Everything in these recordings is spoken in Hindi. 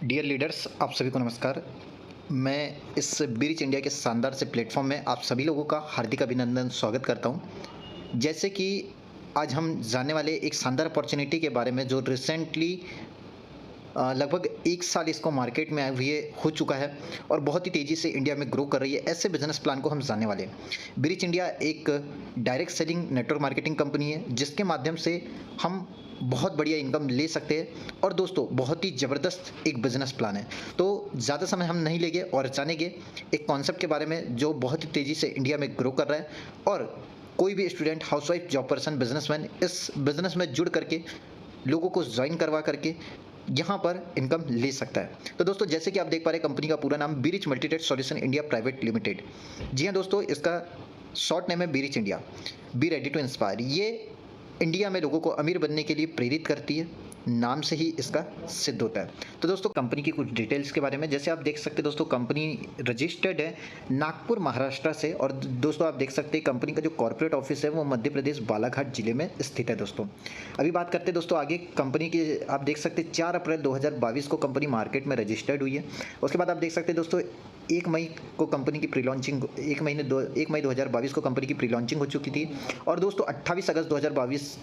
डियर लीडर्स, आप सभी को नमस्कार। मैं इस ब्रिज इंडिया के शानदार से प्लेटफॉर्म में आप सभी लोगों का हार्दिक अभिनंदन स्वागत करता हूं। जैसे कि आज हम जानने वाले एक शानदार अपॉर्चुनिटी के बारे में जो रिसेंटली लगभग 1 साल इसको मार्केट में आए हुए हो चुका है और बहुत ही तेज़ी से इंडिया में ग्रो कर रही है। ऐसे बिज़नेस प्लान को हम जानने वाले हैं। ब्रिज इंडिया एक direct selling network marketing company है जिसके माध्यम से हम बहुत बढ़िया इनकम ले सकते हैं और दोस्तों बहुत ही ज़बरदस्त एक बिज़नेस प्लान है। तो ज़्यादा समय हम नहीं लेंगे और जानेंगे एक कॉन्सेप्ट के बारे में जो बहुत ही तेज़ी से इंडिया में ग्रो कर रहा है और कोई भी student, housewife, job person, businessman इस बिज़नेस में जुड़ करके लोगों को ज्वाइन करवा करके यहाँ पर इनकम ले सकता है। तो दोस्तों जैसे कि आप देख पा रहे हैं कंपनी का पूरा नाम BeRich multitech solution India private limited. जी हाँ दोस्तों, इसका शॉर्ट नेम है BeRich India. Be ready to inspire. ये इंडिया में लोगों को अमीर बनने के लिए प्रेरित करती है, नाम से ही इसका सिद्ध होता है। तो दोस्तों कंपनी की कुछ डिटेल्स के बारे में, जैसे आप देख सकते हैं दोस्तों, कंपनी रजिस्टर्ड है नागपुर महाराष्ट्र से और दोस्तों आप देख सकते हैं कंपनी का जो कॉर्पोरेट ऑफिस है वो मध्य प्रदेश बालाघाट जिले में स्थित है। दोस्तों अभी बात करते हैं दोस्तों आगे कंपनी की। आप देख सकते हैं 4 अप्रैल 2022 को कंपनी मार्केट में रजिस्टर्ड हुई है। उसके बाद आप देख सकते हैं दोस्तों 1 मई को कंपनी की प्री लॉन्चिंग 1 मई 2022 को कंपनी की प्री लॉन्चिंग हो चुकी थी और दोस्तों 28 अगस्त 2022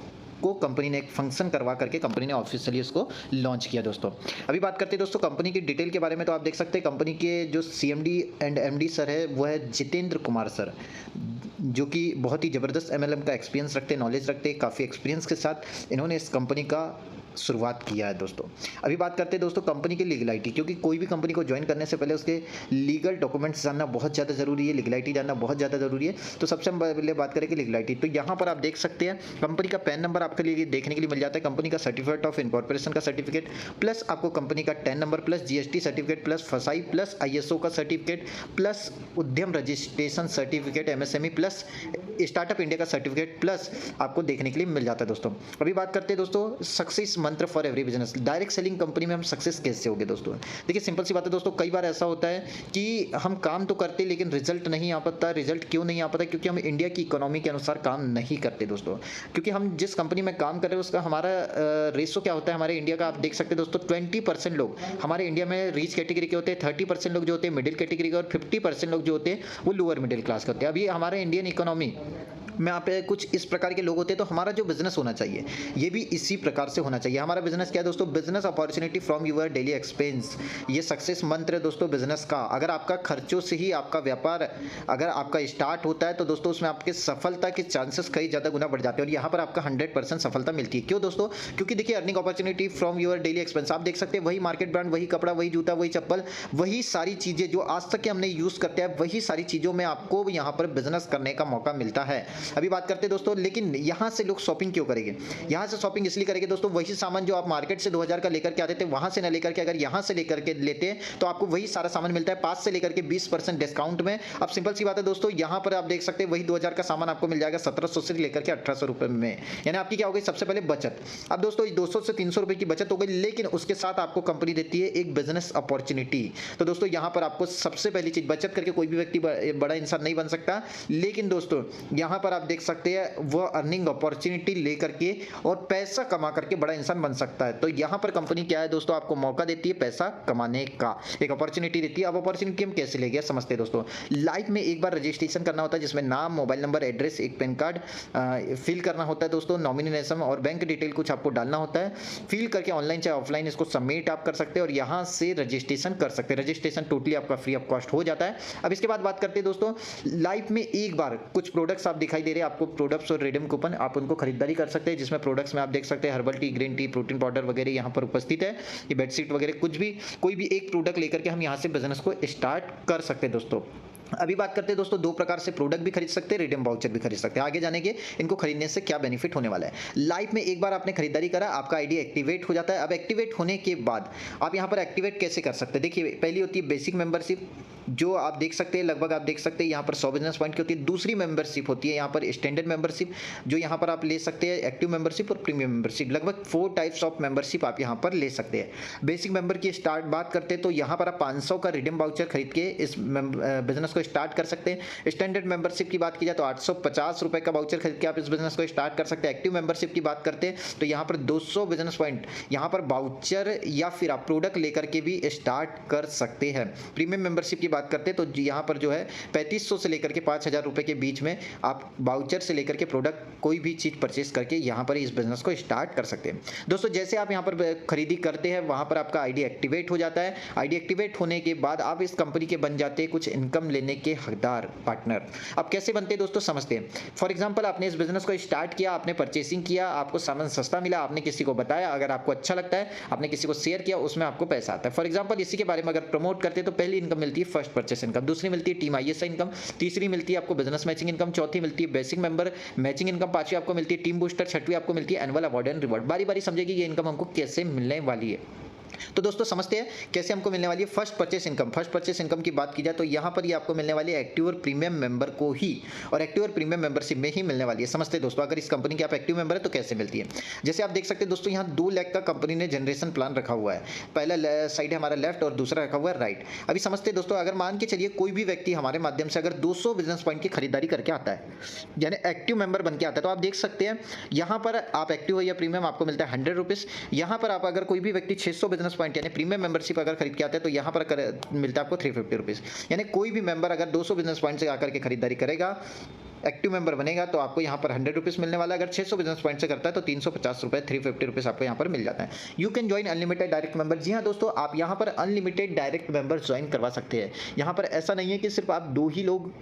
को कंपनी ने एक फंक्शन करवा करके कंपनी ने ऑफिशियली उसको लॉन्च किया। दोस्तों अभी बात करते हैं दोस्तों कंपनी की डिटेल के बारे में। तो आप देख सकते हैं कंपनी के जो सीएमडी एंड एमडी सर है वो है जितेंद्र कुमार सर, जो कि बहुत ही ज़बरदस्त एमएलएम का एक्सपीरियंस रखते हैं, नॉलेज रखते हैं। काफ़ी एक्सपीरियंस के साथ इन्होंने इस कंपनी का शुरुआत किया है। दोस्तों अभी बात करते हैं दोस्तों कंपनी की लीगलिटी, क्योंकि कोई भी कंपनी को ज्वाइन करने से पहले उसके लीगल डॉक्यूमेंट्स जानना बहुत ज़्यादा ज़रूरी है, लीगलिटी जानना बहुत ज़्यादा ज़रूरी है। तो सबसे पहले बात करें कि लीगलिटी, तो यहाँ पर आप देख सकते हैं कंपनी का पैन नंबर आपके लिए देखने के लिए मिल जाता है, कंपनी का सर्टिफिकेट ऑफ इनकॉर्पोरेशन का सर्टिफिकेट, प्लस आपको कंपनी का tan number, plus GST certificate, plus फसाई, प्लस आईएसओ का सर्टिफिकेट, प्लस उद्यम registration certificate MSME, plus startup India का सर्टिफिकेट प्लस आपको देखने के लिए मिल जाता है। दोस्तों अभी बात करते हैं दोस्तों सक्सेस मंत्र for every business, direct selling company में हम सक्सेस कैसे होंगे। दोस्तों देखिए सिंपल सी बात है दोस्तों, कई बार ऐसा होता है कि हम काम तो करते लेकिन रिजल्ट नहीं आ पाता। रिजल्ट क्यों नहीं आ पाता? क्योंकि हम इंडिया की इकोनॉमी के अनुसार काम नहीं करते दोस्तों। क्योंकि हम जिस कंपनी में काम कर रहे हैं उसका हमारा रेशो क्या होता है, हमारे इंडिया का आप देख सकते हैं दोस्तों 20% लोग हमारे इंडिया में रीच कैटेगरी के होते हैं, 30% लोग जो होते हैं मिडिल कैटेगरी के और 50% लोग जो होते हैं वो लोअर मिडिल क्लास के होते हैं। अभी हमारे इंडियन इकोनॉमी में यहाँ पे कुछ इस प्रकार के लोग होते हैं, तो हमारा जो बिजनेस होना चाहिए ये भी इसी प्रकार से होना चाहिए। हमारा बिजनेस क्या है दोस्तों? Business opportunity from your daily expense, ये सक्सेस मंत्र है दोस्तों बिजनेस का। अगर आपका खर्चों से ही आपका व्यापार अगर आपका स्टार्ट होता है तो दोस्तों उसमें आपके सफलता के चांसेस कई ज़्यादा गुना बढ़ जाते हैं और यहाँ पर आपका 100% सफलता मिलती है। क्यों दोस्तों? क्योंकि देखिए earning opportunity from your daily expense, आप देख सकते हैं वही मार्केट ब्रांड, वही कपड़ा, वही जूता, वही चप्पल, वही सारी चीज़ें जो आज तक के हमने यूज़ करते हैं, वही सारी चीज़ों में आपको यहाँ पर बिजनेस करने का मौका मिलता है। अभी बात करते हैं दोस्तों, लेकिन यहाँ से लोग शॉपिंग क्यों करेंगे? यहाँ से शॉपिंग इसलिए करेंगे दोस्तों, वही सामान जो आप मार्केट से 2000 का लेकर के आते थे वहाँ से ना लेकर के अगर यहाँ से लेकर के लेते हैं तो आपको वही सारा सामान मिलता है 5 से लेकर के 20% डिस्काउंट में। अब सिंपल सी बात है दोस्तों, यहाँ पर आप देख सकते हैं वही 2000 का सामान आपको मिल जाएगा 1700 से लेकर के 1800 रुपये में। यानी आपकी क्या हो गई? सबसे पहले बचत। अब दोस्तों 200 से 300 रुपये की बचत हो गई, लेकिन उसके साथ आपको कंपनी देती है एक बिजनेस अपॉर्चुनिटी। तो दोस्तों यहाँ पर आपको सबसे पहली चीज, बचत करके कोई भी व्यक्ति बड़ा इंसान नहीं बन सकता, लेकिन दोस्तों यहाँ पर आप देख सकते हैं वह अर्निंग अपॉर्चुनिटी लेकर के और पैसा कमा करके बड़ा इंसान बन सकता है। तो यहाँ पर कंपनी क्या है दोस्तों? आपको मौका देती है पैसा कमाने का, एक अपॉर्चुनिटी देती है। अब अपॉर्चुनिटी हम कैसे ले गए समझते हैं दोस्तों। लाइफ में एक बार रजिस्ट्रेशन करना होता है जिसमें नाम, मोबाइल नंबर, एड्रेस, एक पैन कार्ड फिल करना होता है दोस्तों, नॉमिनेशन और बैंक डिटेल कुछ आपको डालना होता है। फिल करके ऑनलाइन चाहे ऑफलाइन इसको सबमिट आप कर सकते हैं और यहाँ से रजिस्ट्रेशन कर सकते हैं। रजिस्ट्रेशन टोटली आपका फ्री ऑफ कॉस्ट हो जाता है। अब इसके बाद बात करते हैं दोस्तों, लाइफ में एक बार कुछ प्रोडक्ट्स आप दिखाई दे रहे हैं आपको, प्रोडक्ट्स और रिडीम कूपन आप उनको खरीदारी कर सकते हैं, जिसमें प्रोडक्ट्स में आप देख सकते हैं herbal tea, green tea, protein powder वगैरह यहाँ पर उपस्थित है। ये बेडशीट वगैरह कुछ भी, कोई भी एक प्रोडक्ट लेकर के हम यहाँ से बिजनेस को स्टार्ट कर सकते हैं दोस्तों। अभी बात करते हैं दोस्तों, 2 प्रकार से प्रोडक्ट भी खरीद सकते हैं, रिडीम वाउचर भी खरीद सकते हैं। आगे जानेंगे इनको खरीदने से क्या बेनिफिट होने वाला है। लाइफ में एक बार आपने खरीदारी करा, आपका आईडी एक्टिवेट हो जाता है। अब एक्टिवेट होने के बाद आप यहाँ पर एक्टिवेट कैसे कर सकते हैं? देखिए पहली होती है बेसिक मेंबरशिप, जो आप देख सकते हैं लगभग आप देख सकते हैं यहाँ पर 100 बिजनेस पॉइंट की होती है। दूसरी मेंबरशिप होती है यहाँ पर स्टैंडर्ड मेंबरशिप, जो यहाँ पर आप ले सकते हैं एक्टिव मेंबरशिप और प्रीमियम मेंबरशिप। लगभग 4 टाइप्स ऑफ मेंबरशिप आप यहाँ पर ले सकते हैं। बेसिक मेंबर की स्टार्ट बात करते हैं तो यहाँ पर आप 500 का रिडीम वाउचर खरीद के इस बिजनेस को स्टार्ट कर सकते हैं। स्टैंडर्ड मेंबरशिप की बात की जाए तो 850 रुपए का वाउचर खरीद के आप इस बिजनेस को स्टार्ट कर सकते हैं। एक्टिव मेंबरशिप की बात करते हैं तो यहाँ पर 200 बिजनेस पॉइंट यहाँ पर वाउचर या फिर आप प्रोडक्ट लेकर के भी स्टार्ट कर सकते हैं। प्रीमियम मेंबरशिप की बात करते हैं तो यहाँ पर जो है 3500 से लेकर के 5000 रुपए के बीच में आप वाउचर से लेकर के प्रोडक्ट कोई भी चीज़ परचेस करके यहाँ पर इस बिजनेस को स्टार्ट कर सकते हैं। दोस्तों जैसे आप यहाँ पर खरीदी करते हैं वहाँ पर आपका आईडी एक्टिवेट हो जाता है। आईडी एक्टिवेट होने के बाद आप इस कंपनी के बन जाते हैं कुछ इनकम लेने के हकदार पार्टनर। अब कैसे बनते हैं दोस्तों समझते हैं। फॉर एग्जांपल आपने इस बिजनेस को स्टार्ट किया, आपने परचेसिंग किया, आपको सामान सस्ता मिला, आपने किसी को बताया, अगर आपको अच्छा लगता है आपने किसी को शेयर किया, उसमें आपको पैसा आता है। फॉर एग्जांपल इसी के बारे में अगर प्रमोट करते हैं तो पहली इनकम मिलती है फर्स्ट परचेस इनकम, दूसरी मिलती है टीम ISI इनकम, तीसरी मिलती है आपको बिजनेस मैचिंग इनकम, चौथी मिलती है बेसिक मेंबर मैचिंग इनकम, पांचवी आपको मिलती है टीम बूस्टर, छठवीं आपको मिलती है एनुअल अवार्ड एंड रिवॉर्ड। बारी बारी समझेगी ये इनकम हमको कैसे मिलने वाली है। तो दोस्तों समझते हैं कैसे हमको मिलने वाली है first purchase income. First purchase income की बात की जाए तो यहाँ पर ये आपको मिलने वाली है एक्टिव और प्रीमियम मेंबर को ही, और एक्टिव और प्रीमियम मेंबरशिप में ही मिलने वाली है। समझते हैं दोस्तों अगर इस कंपनी के आप एक्टिव मेंबर है तो कैसे मिलती है। जैसे आप देख सकते हैं दोस्तों यहाँ 2 लाख का कंपनी ने जनरेशन प्लान रखा हुआ है। पहला साइड है हमारा लेफ्ट और दूसरा रखा हुआ है राइट। अभी समझते हैं दोस्तों अगर मान के चलिए कोई भी व्यक्ति हमारे माध्यम से अगर 200 बिजनेस पॉइंट की खरीदारी करके आता है यानी एक्टिव मेंबर बन के आता है तो आप देख सकते हैं यहाँ पर आप एक्टिव हो या प्रीमियम आपको मिलता है 100 रुपीज़। यहाँ पर आप अगर कोई भी व्यक्ति 600 बिजनेस पॉइंट यानी प्रीमियम मेंबरशिप अगर खरीद के आते हैं तो यहाँ पर मिलता है आपको 350 रुपीज़। यानी कोई भी मेंबर अगर 200 बिजनेस पॉइंट से आकर के खरीदारी करेगा, एक्टिव मेंबर बनेगा तो आपको यहाँ पर 100 रुपीज़ मिलने वाला है। अगर 600 बिजनेस पॉइंट से करता है तो 350 रुपये 350 रुपीज़ आपको यहाँ पर मिल जाता है। You can join unlimited direct member. जी हाँ दोस्तों आप यहाँ पर अनलिमिटेड डायरेक्ट मेंबर ज्वाइन करवा सकते हैं। यहाँ पर ऐसा नहीं है कि सिर्फ आप 2 ही लोग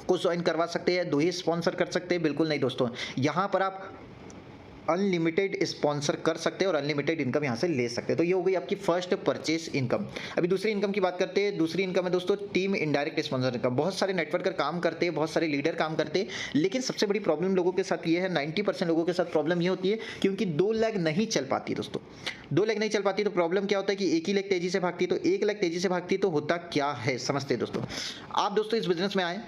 को ज्वाइन करवा सकते हैं, 2 ही स्पॉन्सर कर सकते हैं, बिल्कुल नहीं दोस्तों। यहाँ पर आप अनलिमिटेड स्पॉन्सर कर सकते हैं और अनलिमिटेड इनकम यहाँ से ले सकते हैं। तो ये हो गई आपकी फर्स्ट परचेस इनकम। अभी दूसरी इनकम की बात करते हैं। दूसरी इनकम है दोस्तों टीम इनडायरेक्ट स्पॉन्सर इनकम। बहुत सारे नेटवर्कर काम करते हैं, बहुत सारे लीडर काम करते हैं, लेकिन सबसे बड़ी प्रॉब्लम लोगों के साथ ये है, 90% लोगों के साथ प्रॉब्लम ये होती है कि उनकी 2 लेग नहीं चल पाती दोस्तों। 2 लेग नहीं चल पाती तो प्रॉब्लम क्या होता है कि एक ही लेग तेजी से भागती है। तो एक लेग तेजी से भागती है तो होता क्या है समझते हैं दोस्तों। आप दोस्तों इस बिजनेस में आए,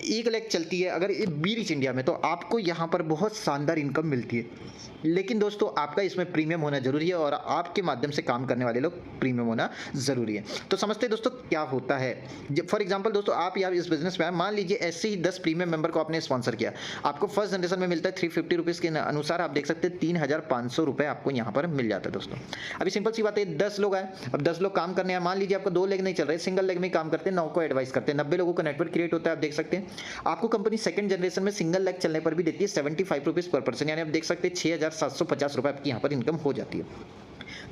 एक लेग चलती है अगर ये बी रिच इंडिया में तो आपको यहाँ पर बहुत शानदार इनकम मिलती है। लेकिन दोस्तों आपका इसमें प्रीमियम होना जरूरी है और आपके माध्यम से काम करने वाले लोग प्रीमियम होना जरूरी है। तो समझते हैं दोस्तों क्या होता है। फॉर एग्जांपल दोस्तों आप यहाँ इस बिजनेस में मान लीजिए ऐसे ही 10 प्रीमियम मेंबर को आपने स्पॉन्सर किया, आपको फर्स्ट जनरेशन में मिलता है 350 रुपीज़ के अनुसार आप देख सकते हैं 3500 रुपये आपको यहाँ पर मिल जाता है दोस्तों। अभी सिंपल सी बात है 10 लोग आए, अब 10 लोग काम करने हैं, मान लीजिए आपको 2 लेग नहीं चल रहे, सिंगल लेग में काम करते हैं, 9 को एडवाइस करते हैं, 90 लोगों का नेटवर्क क्रिएट होता है। आप देख सकते हैं आपको कंपनी सेकंड जनरेशन में सिंगल लेग चलने पर भी देती है 75 रुपीज़ पर पर्सन, यानी आप देख सकते हैं 6750 रुपये आपकी यहाँ पर इनकम हो जाती है।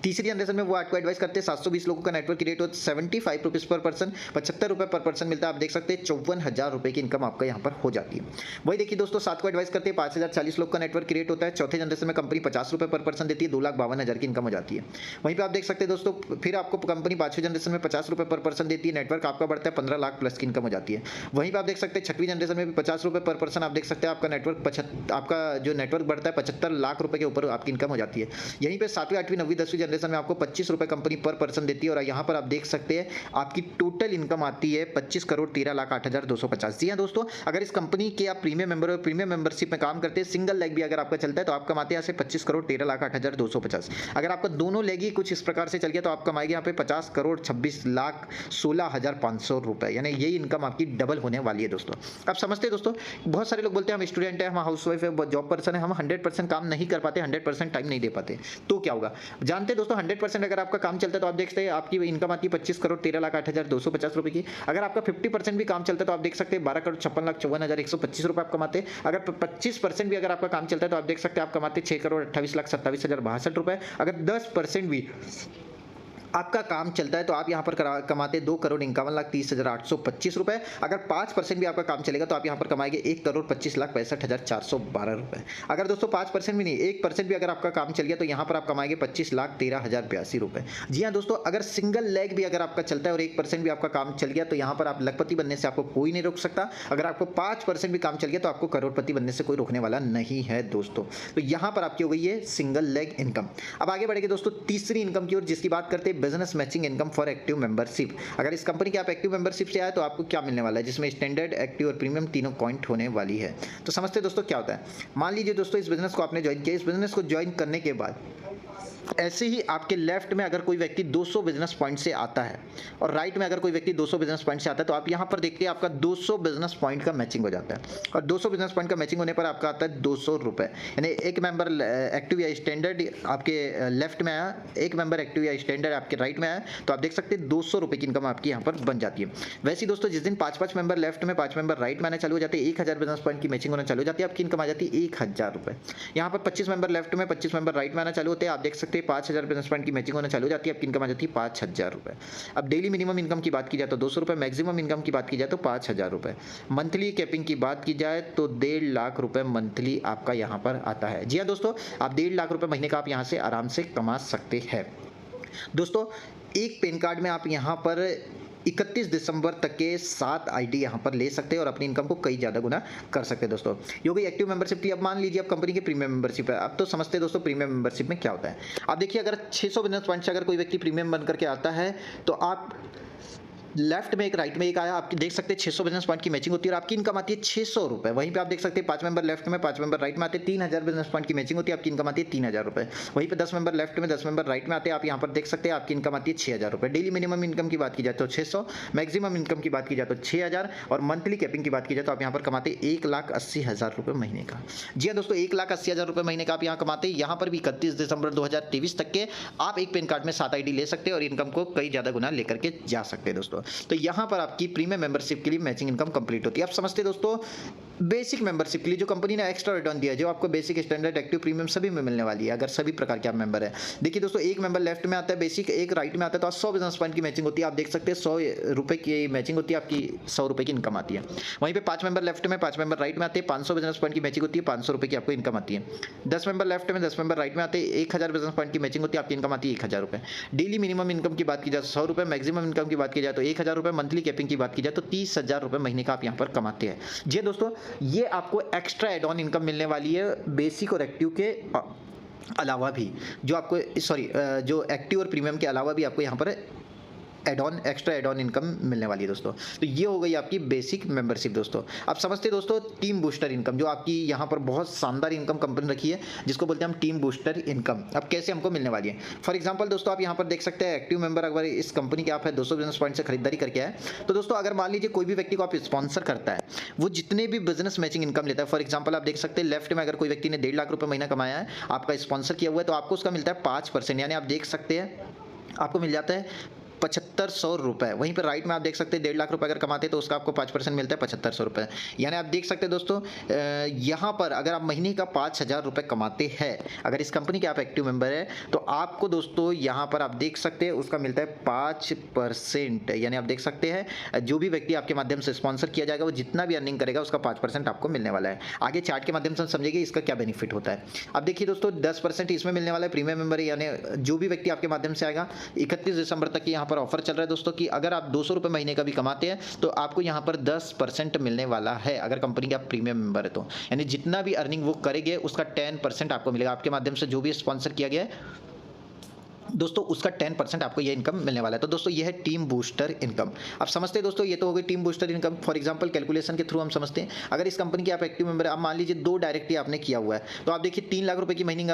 तीसरी जनरेशन में वो आपको एडवाइस करते हैं 720 लोगों का नेटवर्क क्रिएट हो, 75 रुपीज़ पर पर्सन, 75 रुपये पर पर्सन मिलता है। आप देख सकते हैं 54,000 रुपये की इनकम आपका यहाँ पर हो जाती है। वही देखिए दोस्तों 7 को एडवाइस करते हैं 5040 लोग का नेटवर्क क्रिएट होता है। चौथे जनरेशन में कंपनी 50 रुपये पर पर्सन देती है, 2,52,000 की इनकम हो जाती है। वहीं पर आप देख सकते हैं दोस्तों फिर आपको कंपनी 5वीं जनरेशन में 50 रुपये पर पर्सन देती है, नेटवर्क आपका बढ़ता है 15 लाख प्लस की इनकम हो जाती है। वहीं पर आप देख सकते हैं 6वीं जनरेशन में भी 50 रुपये पर पर्सन, आप देख सकते हैं आपका नेटवर्क आपका जो नेटवर्क बढ़ता है 75 लाख रुपये के ऊपर आपकी इनकम हो जाती है। यहीं पर 7वीं 8वीं 9वीं 10वीं जनरेशन में आपको 25 रुपये कंपनी पर पर्सन देती है और यहाँ पर आप देख सकते हैं आपकी टोटल इनकम आती है 25 करोड़ 13,08,250। जी हाँ दोस्तों अगर इस कंपनी के आप प्रीमियम मेंबर और प्रीमियम मेंबरशिप में काम करते हैं, सिंगल लेग भी अगर आपका चलता है तो आप कमाते हैं यहाँ से 25 करोड़ 13,08,250। अगर आपका दोनों लेग ही कुछ इस प्रकार से चल गया तो आप कमाएंगे यहाँ पे 50 करोड़ 26,16,500 रुपए, यानी यही इनकम आपकी डबल होने वाली है दोस्तों। आप समझते हैं दोस्तों बहुत सारे लोग बोलते हैं हम स्टूडेंट है, हम हाउस वाइफ है, जॉब पर्सन है, हम 100% काम नहीं कर पाते, 100% टाइम नहीं दे पाते, तो क्या होगा जानते हैं दोस्तों। 100% अगर आपका काम चलता है तो आप देखते हैं आपकी इनकम आती है 25 करोड़ 13,08,250 रुपए की। अगर आपका 50% भी काम चलता है तो आप देख सकते हैं 12 करोड़ 56,54,125 रुपए आप कमाते हैं। अगर 25% भी अगर आपका काम चलता है तो आप देख सकते हैं आप कमाते 6 करोड़ 28,27,062 रुपए। अगर 10% भी आपका काम चलता है तो आप यहाँ पर कमाते 2 करोड़ 51,30,825 रुपए। अगर 5% भी आपका काम चलेगा तो आप यहाँ पर कमाएंगे 1 करोड़ 25,65,412 रुपए। अगर दोस्तों 5% भी नहीं 1% भी अगर आपका काम चल गया तो यहाँ पर आप कमाएंगे 25,13,082 रुपए। जी हाँ दोस्तों अगर सिंगल लेग भी अगर आपका चलता है और 1% भी आपका काम चल गया तो यहाँ पर आप लखपति बनने से आपको कोई नहीं रोक सकता। अगर आपको 5% भी काम चल गया तो आपको करोड़पति बनने से कोई रोकने वाला नहीं है दोस्तों। तो यहाँ पर आपकी हो गई है सिंगल लेग इनकम। अब आगे बढ़ेंगे दोस्तों तीसरी इनकम की ओर, जिसकी बात करते हैं business matching income for active membership. अगर इस कंपनी के आप एक्टिव मेंबरशिप से आए तो आपको क्या मिलने वाला है, जिसमें स्टैंडर्ड, एक्टिव और प्रीमियम तीनों पॉइंट होने वाली है। तो समझते हैं दोस्तों क्या होता है। मान लीजिए दोस्तों इस बिजनेस को आपने ज्वाइन किया, इस बिजनेस को ज्वाइन करने के बाद ऐसे ही आपके लेफ्ट में अगर कोई व्यक्ति 200 बिजनेस पॉइंट से आता है और राइट में अगर कोई व्यक्ति 200 बिजनेस पॉइंट से आता है, तो आप यहाँ पर देखते हैं आपका 200 बिजनेस पॉइंट का मैचिंग हो जाता है। और 200 बिजनेस पॉइंट का मैचिंग होने पर आपका आता है 200 रुपये। यानी एक मेंबर एक्टिव या स्टैंडर्ड आपके लेफ्ट में आया, एक मेंबर एक्टिव या स्टैंडर्ड आपके राइट में आया, तो आप देख सकते हैं 200 रुपये की इनकम आपकी यहाँ पर बन जाती है। वैसे ही दोस्तों जिस दिन 5-5 मेंबर लेफ्ट में, 5 मेंबर राइट में आने चालू हो जाते हैं, 1000 बिजनेस पॉइंट की मैचिंग होना चालू हो जाती है, आपकी इनकम आ जाती है 1000 रुपये। यहाँ पर 25 मेंबर लेफ्ट में, 25 मेंबर राइट में आना चालू होते हैं, आप देख सकते हैं 5000 बिजनेस पॉइंट की मैचिंग होना चालू हो जाती है, आपकी इनकम आ जाती है 5000 रुपये। अब डेली मिनिमम इनकम की बात की जाए तो 200 रुपये, मैक्सिमम इनकम की बात की जाए तो 5000 रुपये। मंथली कैपिंग की बात की जाए तो 1.5 लाख रुपये मंथली आपका यहाँ पर आता है। जी हाँ दोस्तों, आप 1.5 लाख रुपये महीने का आप यहाँ से आराम से कमा सकते हैं। दोस्तों एक पैन कार्ड में आप यहाँ पर 31 दिसंबर तक के 7 आईडी यहाँ पर ले सकते हैं और अपनी इनकम को कई ज़्यादा गुना कर सकते हैं दोस्तों। ये हो गई एक्टिव मेंबरशिप की। अब मान लीजिए आप कंपनी की प्रीमियम मेंबरशिप है। अब तो समझते हैं दोस्तों प्रीमियम मेंबरशिप में क्या होता है। आप देखिए अगर 600 बिजनेस पॉइंट से अगर कोई व्यक्ति प्रीमियम बन करके आता है, तो आप लेफ्ट में एक राइट में एक आया, आप देख सकते हैं 600 बिजनेस पॉइंट की मैचिंग होती है और आपकी इनकम आती है 600 रुपये। वहीं पे आप देख सकते हैं 5 मेंबर लेफ्ट में, 5 मेंबर राइट में आते हैं, 3000 बिजनेस पॉइंट की मैचिंग होती है, आपकी इनकम आती है 3000 रुपये। वहीं पे 10 मेंबर लेफ्ट में, 10 मेंबर राइट में आते हैं, आप यहाँ पर देख सकते हैं आपकी इनकम आती है 6000 रुपये। डेली मिनिमम इनकम की बात की जाए तो 600, मैक्सिमम इनकम की बात की जाए तो 6000 और मंथली कैपिंग की बात की जाए तो आप यहाँ पर कमाते 1,80,000 रुपये महीने का। जी हाँ दोस्तों, 1,80,000 रुपये महीने का आप यहाँ कमाते हैं। यहाँ पर भी 31 दिसंबर 2023 तक के आप एक पैन कार्ड में 7 आईडी ले सकते हैं और इनकम को कई ज़्यादा गुना लेकर के जा सकते हैं दोस्तों। तो यहाँ पर आपकी प्रीमियम मेंबरशिप के लिए मैचिंग इनकम कंप्लीट होती है। आप समझते हैं दोस्तों बेसिक मेंबरशिप के लिए जो कंपनी ने एक्स्ट्रा रिटर्न दिया है, जो आपको बेसिक, स्टैंडर्ड, एक्टिव, प्रीमियम सभी में मिलने वाली है अगर सभी प्रकार के आप मेंबर है। देखिए दोस्तों, एक मेंबर लेफ्ट में आता है बेसिक, एक राइट में आता है, तो 100 बिजनेस पॉइंट की मैचिंग होती है। आप देख सकते हैं 100 रुपये की मैचिंग होती है, आपकी 100 रुपये की इनकम आती है। वहीं पे 5 मेंबर लेफ्ट में, 5 मेंबर राइट में आते हैं, 500 बिजनेस पॉइंट की मैचिंग होती है, 500 रुपये की आपको इनकम आती है। 10 मेंबर लेफ्ट में, 10 मेंबर राइट में आते हैं, 1000 बिजनेस पॉइंट की मैचिंग होती है, आपकी इनकम आती है 1000 रुपये। डेली मिनिमम इनकम की बात की जाए 100 रुपये, मैक्सिमम इनकम की बात की जाए तो 1000 रुपये, मंथली कैपिंग की बात की जाए तो 30,000 रुपये महीने का आप यहाँ पर कमाते हैं। जी दोस्तों, ये आपको एक्स्ट्रा एड ऑन इनकम मिलने वाली है बेसिक और एक्टिव के अलावा भी, जो आपको जो एक्टिव और प्रीमियम के अलावा भी आपको यहाँ पर एक्स्ट्रा एड ऑन इनकम मिलने वाली है दोस्तों। तो ये हो गई आपकी बेसिक मेंबरशिप दोस्तों। आप समझते हैं दोस्तों टीम बूस्टर इनकम, जो आपकी यहाँ पर बहुत शानदार इनकम कंपनी रखी है, जिसको बोलते हैं हम टीम बूस्टर इनकम। अब कैसे हमको मिलने वाली है, फॉर एग्जांपल दोस्तों आप यहाँ पर देख सकते हैं एक्टिव मेंबर अगर इस कंपनी के आप है 200 बिजनेस पॉइंट से खरीदारी करके आए, तो दोस्तों अगर मान लीजिए कोई भी व्यक्ति को आप स्पॉन्सर करता है, वो जितने भी बिजनेस मैचिंग इनकम लेता है, फॉर एग्जाम्पल आप देख सकते हैं लेफ्ट में अगर कोई व्यक्ति ने 1.5 लाख रुपये महीना कमाया है, आपका स्पॉन्सर किया हुआ है, तो आपको उसका मिलता है 5%। यानी आप देख सकते हैं आपको मिल जाता है 7500 रुपये। वहीं पर राइट में आप देख सकते हैं 1.5 लाख रुपए अगर कमाते हैं तो उसका आपको 5% मिलता है 7500 रुपये। यानी आप देख सकते हैं दोस्तों यहाँ पर अगर आप महीने का 5000 रुपये कमाते हैं, अगर इस कंपनी के आप एक्टिव मेंबर है, तो आपको दोस्तों यहाँ पर आप देख सकते हैं उसका मिलता है 5%। यानी आप देख सकते हैं जो भी व्यक्ति आपके माध्यम से स्पॉन्सर किया जाएगा, वो जितना भी अर्निंग करेगा उसका 5% आपको मिलने वाला है। आगे चार्ट के माध्यम से हम समझेंगे इसका क्या बेनिफिट होता है। अब देखिए दोस्तों 10% इसमें मिलने वाला है प्रीमियम मेंबर, यानी जो भी व्यक्ति आपके माध्यम से आएगा। 31 दिसंबर तक यहाँ पर ऑफर चल रहा है दोस्तों कि अगर आप 200 रुपये महीने का भी कमाते हैं तो आपको यहाँ पर 10% मिलने वाला है, अगर कंपनी के आप प्रीमियम मेंबर है तो। यानी जितना भी अर्निंग वो करेंगे उसका 10% आपको मिलेगा। आपके माध्यम से जो भी स्पॉन्सर किया गया है दोस्तों, उसका 10% आपको ये इनकम मिलने वाला है। तो दोस्तों ये है टीम बूस्टर इनकम। आप समझते हैं दोस्तों, ये तो हो गई team booster income. For example calculation के थ्रू हम समझते हैं, अगर इस कंपनी के आप एक्टिव मेंबर है, आप मान लीजिए 2 डायरेक्टली आपने किया हुआ है, तो आप देखिए 3 लाख रुपए की महीने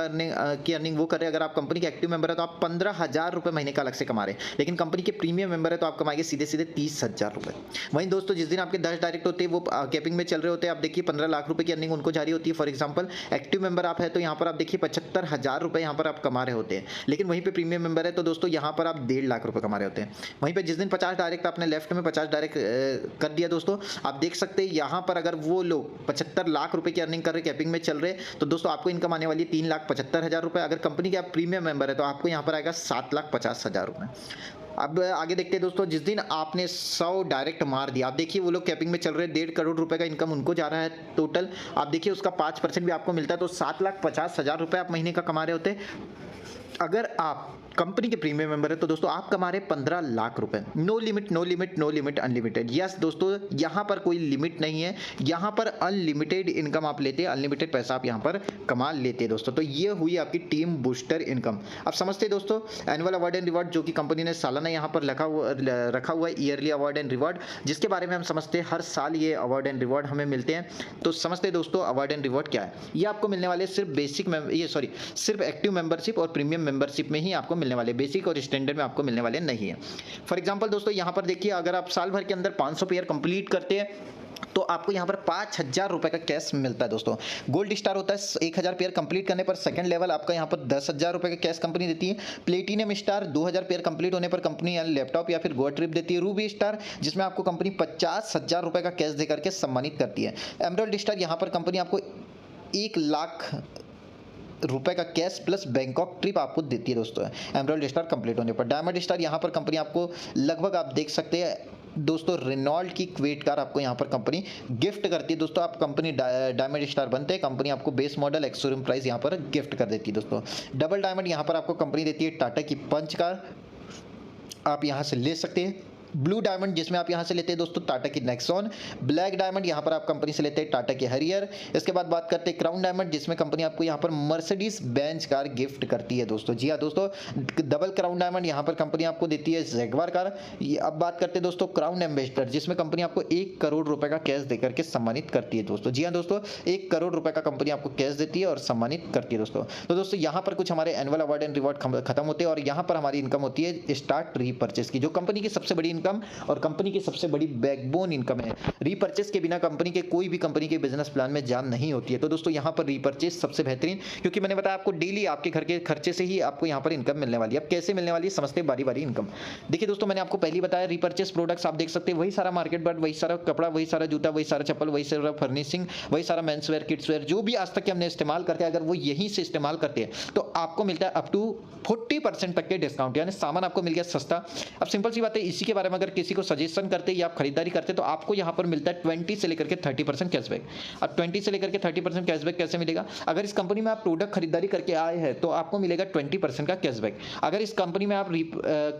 की अर्निंग वो कर रहे हैं। अगर आप कंपनी के एक्टिव मेंबर है तो आप 15,000 रुपये महीने का अलग से कमा रहे हैं, लेकिन कंपनी के प्रीमियम मेंबर है तो आप कमाएंगे सीधे सीधे 30,000 रुपये। वहीं दोस्तों जिस दिन आपके 10 डायरेक्ट होते हैं वो कैपिंग में चल रहे होते हैं, आप देखिए 15 लाख रुपये की अर्निंग उनको जारी होती है। फॉर एग्जाम्पल एक्टिव मेंबर आप है तो यहाँ पर आप देखिए 75,000 रुपये यहाँ पर आप कमा रहे होते हैं, लेकिन वहीं पर प्रीमियम मेंबर है तो दोस्तों यहाँ पर आप 1.5 लाख रुपए कमा रहे होते हैं। वहीं पे जिस दिन 50 डायरेक्ट आपने लेफ्ट में 50 डायरेक्ट कर दिया दोस्तों, आप देख सकते हैं यहाँ पर अगर वो लोग 75 लाख रुपए की अर्निंग कर रहे, कैपिंग में चल रहे, तो दोस्तों आपको इनकम आने वाली है 3,75,000 रुपए। अगर कंपनी के आप प्रीमियम मेंबर है तो आपको यहाँ पर आएगा 7,50,000 रुपए। अब आगे देखते हैं दोस्तों, जिस दिन आपने 100 डायरेक्ट मार दिया, आप देखिए वो लोग कैपिंग में चल रहे हैं, 1.5 करोड़ रुपए का इनकम उनको जा रहा है टोटल। आप देखिए उसका 5% भी आपको मिलता है, तो 7,50,000 रुपए आप महीने का कमा रहे होते हैं। अगर आप कंपनी के प्रीमियम मेंबर है तो दोस्तों आप कमा रहे 15 लाख रुपए। No limit, no limit, no limit, unlimited. Yes दोस्तों, यहाँ पर कोई लिमिट नहीं है, यहाँ पर अनलिमिटेड इनकम आप लेते हैं, अनलिमिटेड पैसा आप यहाँ पर कमा लेते हैं दोस्तों। तो ये हुई आपकी टीम बूस्टर इनकम। अब समझते हैं दोस्तों एनुअल अवार्ड एंड रिवॉर्ड, जो कि कंपनी ने सालाना यहाँ पर रखा हुआ है ईयरली अवार्ड एंड रिवॉर्ड, जिसके बारे में हम समझते हैं हर साल ये अवार्ड एंड रिवॉर्ड हमें मिलते हैं। तो समझते हैं दोस्तों अवार्ड एंड रिवॉर्ड क्या है। ये आपको मिलने वाले सिर्फ सिर्फ एक्टिव मेंबरशिप और प्रीमियम मेंबरशिप में ही आपको मिलने वाले, बेसिक और स्टैंडर्ड में आपको मिलने वाले नहीं है। फॉर एग्जांपल दोस्तों यहाँ पर देखिए, अगर आप साल भर के अंदर 500 पेयर कंप्लीट करते हैं तो आपको यहाँ पर 5,000 रुपए का कैश मिलता है दोस्तों। गोल्ड स्टार होता है 1,000 पेयर कंप्लीट करने पर, सेकंड लेवल आपका यहाँ पर 10,000 रुपए का कैश कंपनी देती है। प्लेटिनम स्टार 2,000 पेयर कंप्लीट होने पर कंपनी लैपटॉप या फिर गोल्ड ट्रिप देती है। रूबी स्टार जिसमें आपको कंपनी 50,000 रुपए का कैश देकर के सम्मानित करती है। एमराल्ड स्टार यहाँ पर कंपनी आपको 1,00,000 रुपए का कैश प्लस बैंकॉक ट्रिप आपको देती है दोस्तों, एमराल्ड स्टार कंप्लीट होने पर। डायमंड स्टार यहाँ पर कंपनी आपको लगभग आप देख सकते हैं दोस्तों, रेनॉल्ट की क्वेट कार आपको यहाँ पर कंपनी गिफ्ट करती है दोस्तों। आप कंपनी डायमंड स्टार बनते हैं, कंपनी आपको base model ex showroom price यहाँ पर गिफ्ट कर देती है दोस्तों। डबल डायमंड यहाँ पर आपको कंपनी देती है टाटा की पंच कार, आप यहाँ से ले सकते हैं। ब्लू डायमंड जिसमें आप यहाँ से लेते हैं दोस्तों टाटा की नेक्सॉन। ब्लैक डायमंड यहाँ पर आप कंपनी से लेते हैं टाटा की हरियर। इसके बाद बात करते हैं क्राउन डायमंड जिसमें कंपनी आपको यहाँ पर मर्सिडीज बेंज कार गिफ्ट करती है दोस्तों। जी हाँ दोस्तों, डबल क्राउन डायमंड यहाँ पर कंपनी आपको देती है जैगवार कार। अब बात करते हैं दोस्तों क्राउन एम्बेसडर जिसमें कंपनी आपको 1 करोड़ रुपए का कैश देकर के सम्मानित करती है दोस्तों। जी हाँ दोस्तों, 1 करोड़ रुपए का कंपनी आपको कैश देती है और सम्मानित करती है दोस्तों। तो दोस्तों यहाँ पर कुछ हमारे एनुअल अवार्ड एंड रिवॉर्ड खत्म होते हैं और यहाँ पर हमारी इनकम होती है स्टार्ट रीपरचेस की, जो कंपनी की सबसे बड़ी इनकम और कंपनी की सबसे बड़ी बैकबोन इनकम है। रीपरचेस के बिना कंपनी के कोई भी कंपनी के बिजनेस प्लान में जान नहीं होती है। तो दोस्तों यहाँ पर रीपरचेस सबसे बेहतरीन, क्योंकि मैंने बताया आपको डेली आपके घर के खर्चे से ही आपको यहाँ पर इनकम मिलने वाली है। अब कैसे मिलने वाली है समझते हैं बारी बारी इनकम। देखिए दोस्तों, मैंने आपको पहले बताया रीपरचेस प्रोडक्ट्स आप देख सकते हैं, वही सारा मार्केट बर्ड, वही सारा कपड़ा, वही सारा जूता, वही सारा चप्पल, वही सारा फर्निशिंग, वही सारा मेंस वेयर किड्स वेयर, जो भी आज तक के हमने इस्तेमाल करते हैं, अगर वो यहीं से इस्तेमाल करते हैं तो आपको मिलता है अप टू 40% तक के डिस्काउंट, यानी सामान आपको मिल गया सस्ता। अब सिंपल सी बात है, इसी के बारे में अगर किसी को सजेशन करते या आप खरीदारी करते तो आपको यहां पर मिलता है 20 से लेकर के 30% कैशबैक। अब 20 से लेकर के 30% कैशबैक कैसे मिलेगा? अगर इस कंपनी में आप प्रोडक्ट खरीदारी करके आए हैं तो आपको मिलेगा 20% का कैशबैक। अगर इस कंपनी में आप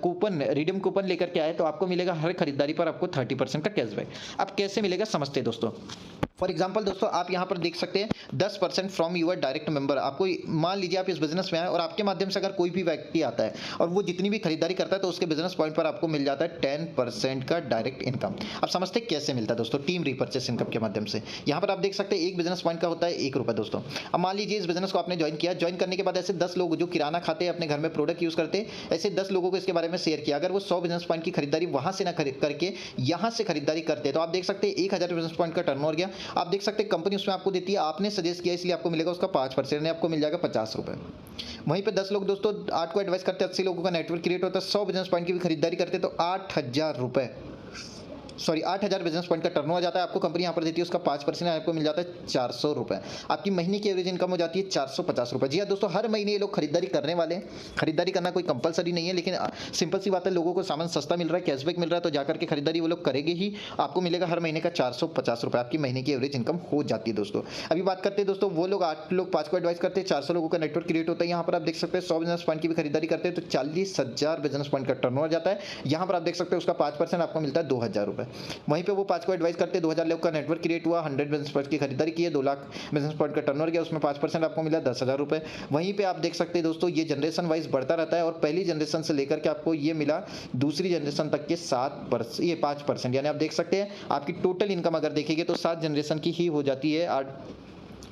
कूपन रिडीम कूपन लेकर के आए तो आपको मिलेगा हर खरीदारी पर आपको 30% का कैशबैक। अब कैसे मिलेगा समझते हैं दोस्तों। फॉर एग्जाम्पल दोस्तों, आप यहाँ पर देख सकते हैं 10% फ्रॉम यूर डायरेक्ट मेंबर। आपको मान लीजिए आप इस बिजनेस में आए और आपके माध्यम से अगर कोई भी व्यक्ति आता है और वो जितनी भी खरीदारी करता है तो उसके बिजनेस पॉइंट पर आपको मिल जाता है 10% का डायरेक्ट इनकम। अब समझते हैं कैसे मिलता है दोस्तों, टीम रीपरचेस इनकम के माध्यम से। यहाँ पर आप देख सकते हैं एक बिजनेस पॉइंट का होता है 1 रुपये दोस्तों। अब मान लीजिए इस बिजनेस को आपने ज्वाइन किया, ज्वाइन करने के बाद ऐसे 10 लोग जो किराना खाते हैं, अपने घर में प्रोडक्ट यूज करते हैं, ऐसे 10 लोगों को इसके बारे में शेयर किया। अगर वो 100 बिजनेस पॉइंट की खरीदारी वहां से ना करके यहाँ से खरीदारी करते हैं तो आप देख सकते हैं 1,000 बिजनेस पॉइंट का टर्नओवर गया। आप देख सकते हैं कंपनी उसमें आपको देती है, आपने सजेस्ट किया इसलिए आपको मिलेगा उसका 5%, आपको मिल जाएगा 50 रुपये। वहीं पे 10 लोग दोस्तों 8 को एडवाइस करते हैं, 80 लोगों का नेटवर्क क्रिएट होता है, 100 बिजनेस पॉइंट की भी खरीदारी करते हैं तो 8,000 बिजनेस पॉइंट का टर्नओवर जाता है। आपको कंपनी यहाँ पर देती है उसका 5%, आपको मिल जाता है 400 रुपये। आपकी महीने की एवरेज इनकम हो जाती है 450 रुपये। जी हाँ दोस्तों, हर महीने ये लोग खरीदारी करने वाले हैं। खरीदारी करना कोई कंपलसरी नहीं है, लेकिन सिंपल सी बात है, लोगों को सामान सस्ता मिल रहा है, कैशबैक मिल रहा है, तो जाकर के खरीदारी वो लोग करेंगे ही। आपको मिलेगा हर महीने का 450 रुपये, आपकी महीने की एवरेज इनकम हो जाती है दोस्तों। अभी बात करते हैं दोस्तों, वो लोग 8 लोग 5 को एडवाइस करते हैं, 400 लोगों का नेटवर्क क्रिएट होता है। यहाँ पर आप देख सकते हैं 100 बिजनेस पॉइंट की भी खरीदारी करते हैं तो 40,000 बिजनेस पॉइंट का टर्नओवर जाता है। यहाँ पर आप देख सकते हैं उसका 5% आपको मिलता है 2,000 रुपये। वहीं पर वो 5 को एडवाइस करते हैं, 2,000 लोग का नेटवर्क क्रिएट हुआ, 100 बिजनेस पॉइंट की खरीदारी की है, 2 लाख बिजनेस पॉइंट का टर्नओवर गया, उसमें 5% आपको मिला 10,000 रुपये। वहीं पे आप देख सकते हैं दोस्तों, ये जनरेशन वाइज बढ़ता रहता है और पहली जनरेशन से लेकर के आपको ये मिला दूसरी जनरेशन तक के 5%, यानी आप देख सकते हैं आपकी टोटल इनकम अगर देखेंगे तो 7 जनरेशन की ही हो जाती है।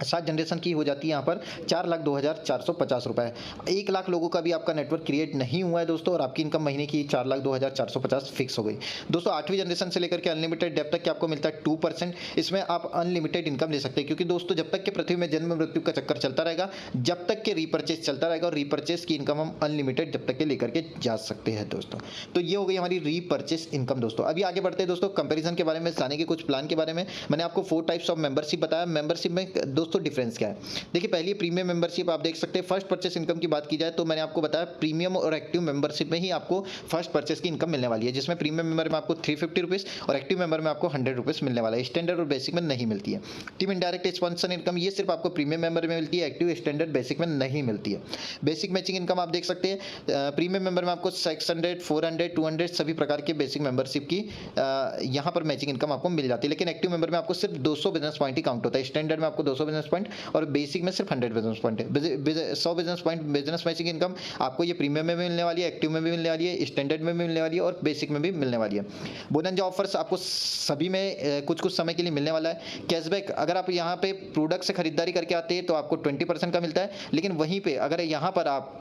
7 जनरेशन की हो जाती है यहाँ पर 4,02,450 रुपये। 1 लाख लोगों का भी आपका नेटवर्क क्रिएट नहीं हुआ है दोस्तों और आपकी इनकम महीने की 4,02,450 फिक्स हो गई दोस्तों। 8वीं जनरेशन से लेकर के अनलिमिटेड डेप तक के आपको मिलता है 2%। इसमें आप अनलिमिटेड इनकम ले सकते हैं, क्योंकि दोस्तों जब तक के पृथ्वी में जन्म मृत्यु का चक्कर चलता रहेगा, जब तक के रीपरचेस चलता रहेगा और रीपरचेस की इनकम हम अनलिमिटेड जब तक के लेकर के जा सकते हैं दोस्तों। तो ये हो गई हमारी रीपरचेस इनकम दोस्तों। अभी आगे बढ़ते हैं दोस्तों, कंपेरिजन के बारे में जाने के कुछ प्लान के बारे में। मैंने आपको 4 टाइप्स ऑफ मेंबरशिप बताया। मेंबरशिप में दोस्तों डिफरेंस क्या है, देखिए पहली प्रीमियम मेंबरशिप आप देख सकते हैं। फर्स्ट परचेस इनकम की बात की जाए तो मैंने आपको बताया प्रीमियम और एक्टिव मेंबरशिप में ही आपको फर्स्ट परचेस की इनकम मिलने वाली है, जिसमें प्रीमियम मेंबर में आपको 350 रुपीज़ और एक्टिव मेंबर में आपको 100 रुपीज़ मिलने वाला है। स्टैंडर्ड और बेसिक में नहीं मिलती है। टीम इनडायरेक्ट स्पॉन्सर इनकम ये सिर्फ आपको प्रीमियम मेंबर में मिलती है, एक्टिव स्टैंडर्ड बेसिक में नहीं मिलती है। बेसिक मैचिंग इनकम आप देख सकते हैं, प्रीमियम मेंबर में आपको 600, 400, 200 सभी प्रकार के बेसिक मेंबरशिप की यहाँ पर मैचिंग इनकम आपको मिल जाती है। लेकिन एक्टिव मेंबर में आपको सिर्फ 200 बिजनेस पॉइंट ही काउंट होता है। स्टैंडर्ड में आपको 200 बिजनेस पॉइंट और बेसिक में सिर्फ 100 बिजनेस पॉइंट है। 100 business point business matching income आपको ये प्रीमियम में भी मिलने वाली है, एक्टिव में भी मिलने वाली है, स्टैंडर्ड में भी मिलने वाली है और बेसिक में भी मिलने वाली है। बोनस ऑफर्स आपको सभी में कुछ कुछ समय के लिए मिलने वाला है। कैशबैक अगर आप यहाँ पे प्रोडक्ट से खरीदारी करके आते हैं तो आपको 20% का मिलता है, लेकिन वहीं पे अगर यहाँ पर आप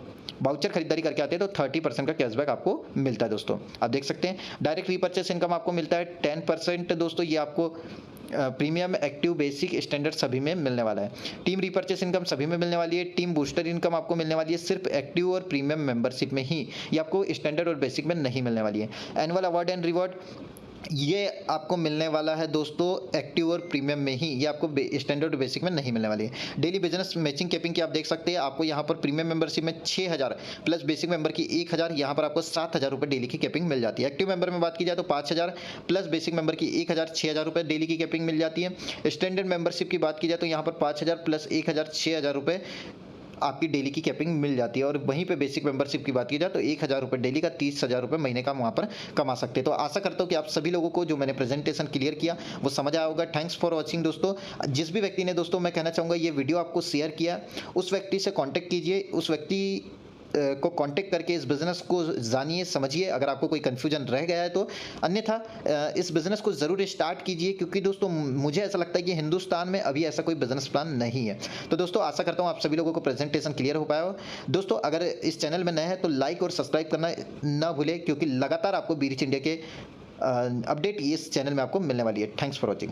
वाउचर खरीदारी करके आते हैं तो 30% का कैशबैक आपको मिलता है दोस्तों। आप देख सकते हैं डायरेक्ट रीपर्चेस इनकम आपको मिलता है 10% दोस्तों, ये आपको प्रीमियम, एक्टिव, बेसिक, स्टैंडर्ड सभी में मिलने वाला है। टीम रीपर्चेस इनकम सभी में मिलने वाली है। टीम बूस्टर इनकम आपको मिलने वाली है सिर्फ एक्टिव और प्रीमियम मेंबरशिप में ही, ये आपको स्टैंडर्ड और बेसिक में नहीं मिलने वाली है। एनुअल अवार्ड एंड रिवॉर्ड ये आपको मिलने वाला है दोस्तों एक्टिव और प्रीमियम में ही, ये आपको स्टैंडर्ड और बेसिक में नहीं मिलने वाली है। डेली बिजनेस मैचिंग कैपिंग की आप देख सकते हैं, आपको यहाँ पर प्रीमियम मेंबरशिप में 6000 प्लस बेसिक मेंबर की 1000, यहाँ पर आपको 7000 रुपये डेली की कैपिंग मिल जाती है। एक्टिव मेंबर में बात की जाए तो 5000 प्लस बेसिक मेंबर की 1000, 6000 रुपये डेली की कैपिंग मिल जाती है। स्टैंडर्ड मेंबरशिप की बात की जाए तो यहाँ पर 5000 प्लस 1000, 6000 रुपये आपकी डेली की कैपिंग मिल जाती है। और वहीं पे बेसिक मेंबरशिप की बात की जाए तो 1000 रुपये डेली का 30,000 रुपये महीने का वहाँ पर कमा सकते हैं। तो आशा करता हूँ कि आप सभी लोगों को जो मैंने प्रेजेंटेशन क्लियर किया वो समझ आया होगा। थैंक्स फॉर वॉचिंग दोस्तों। जिस भी व्यक्ति ने दोस्तों, मैं कहना चाहूँगा, ये वीडियो आपको शेयर किया, उस व्यक्ति से कॉन्टैक्ट कीजिए, उस व्यक्ति को कांटेक्ट करके इस बिज़नेस को जानिए, समझिए, अगर आपको कोई कन्फ्यूजन रह गया है तो। अन्यथा इस बिज़नेस को ज़रूर स्टार्ट कीजिए, क्योंकि दोस्तों मुझे ऐसा लगता है कि हिंदुस्तान में अभी ऐसा कोई बिज़नेस प्लान नहीं है। तो दोस्तों आशा करता हूँ आप सभी लोगों को प्रेजेंटेशन क्लियर हो पाया हो। दोस्तों अगर इस चैनल में नए हैं तो लाइक और सब्सक्राइब करना ना भूलें, क्योंकि लगातार आपको बीरिच इंडिया के अपडेट इस चैनल में आपको मिलने वाली है। Thanks for watching.